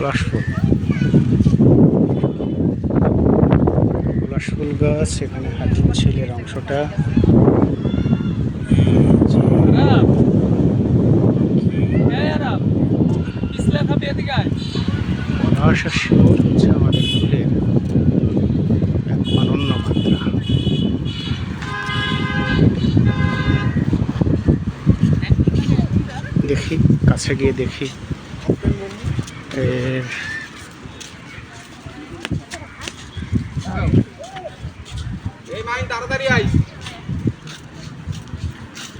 পলাশ ফুল, পলাশ ফুল গাছ। এখানে হাতির ঝিলের অংশটা পলাশ আর শিমুল হচ্ছে আমাদের ফুলের এক অনন্য মাত্রা। দেখি কাছে গিয়ে দেখি এর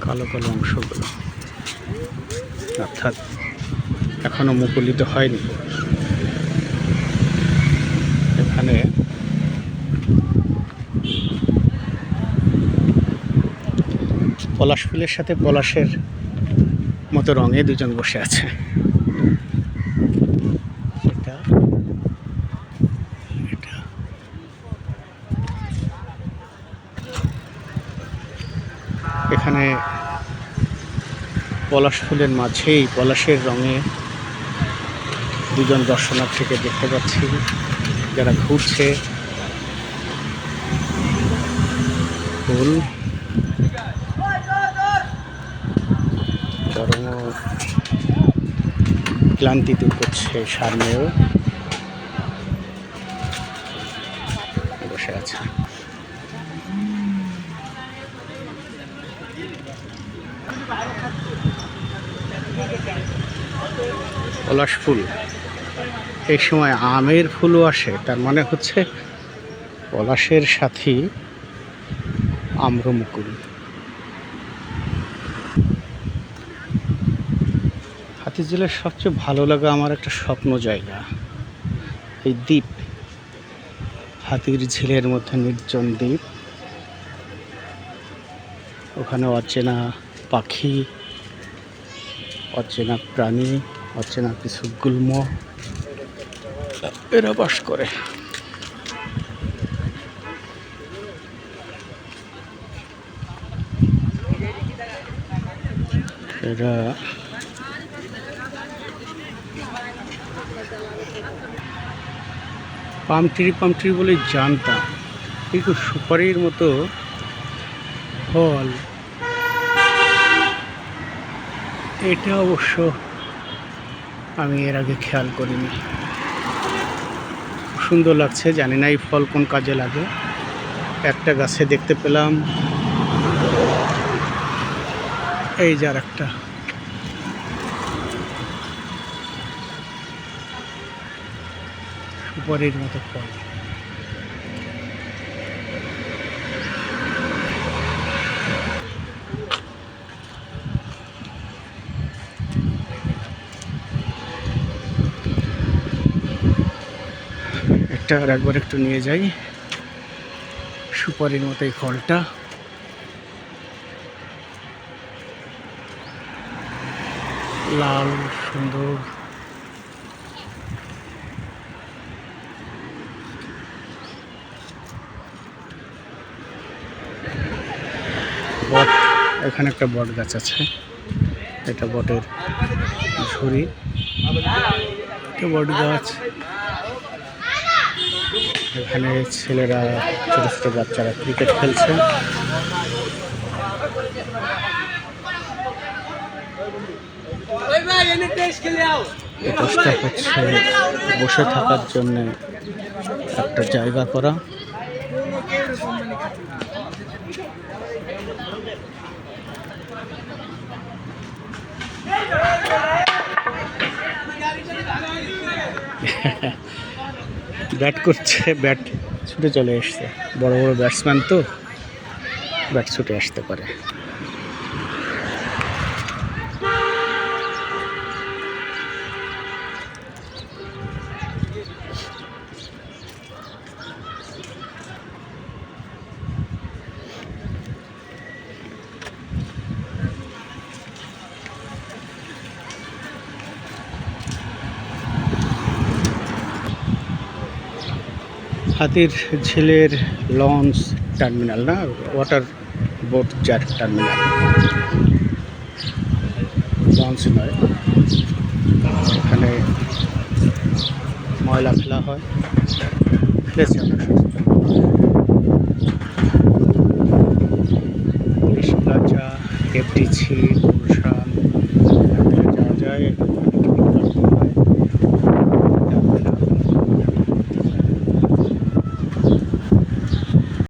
কালো কালো অংশগুলো, অর্থাৎ এখনো মুকুলিত হয়নি। এখানে পলাশ ফুলের সাথে পলাশের মতো রঙে দুজন বসে আছে। এখানে পলাশ ফুলের মাঝেই পলাশের রঙে দুজন দর্শনার্থীকে দেখতে পাচ্ছি, যারা ঘুরছে। ফুল চরম ক্লান্তি দূর করছে, সামনেও বসে আছে। পলাশ ফুল, এই সময় আমের ফুলও আসে, তার মানে হচ্ছে পলাশের সাথী আম্রমুকুল। হাতিঝিলের সবচেয়ে ভালো লাগা আমার একটা স্বপ্ন জায়গা, এই দ্বীপ। হাতির ঝিলের মধ্যে নির্জন দ্বীপ, ওখানে অচেনা পাখি, অচেনা প্রাণী, অচেনা কিছু গুল্ম এরা বাস করে। এরা পাম ট্রি বলে জানতাম, কিন্তু সুপারির মতো ফল এটা অবশ্য আমি এর আগে খেয়াল করিনি। সুন্দর লাগছে, জানি না এই ফল কোন কাজে লাগে। একটা গাছে দেখতে পেলাম, এই যার একটা সুপারির মতো ফল। একটা আর একবার একটু নিয়ে যাই, সুপারির মতো এই ফলটা। লাল সুন্দর, বট। এখানে একটা বট গাছ আছে, এটা বটের ঝুড়ি, বট গাছ। এখানে ছেলেরা, ছোট ছোট বাচ্চারা ক্রিকেট খেলছে। চেষ্টা করছে বসে থাকার জন্য একটা জায়গা করা। ব্যাট করছে, ব্যাট ছুটে চলে এসছে। বড় বড় ব্যাটসম্যান তো ব্যাট ছুটে আসতে পারে। হাতির ঝিলের লঞ্চ টার্মিনাল, না ওয়াটার বোট যার টার্মিনাল, লঞ্চ নয়। এখানে ময়লা ফেলা হয়, ঠিক আছে। ইলিশ গাছা, এফডিসি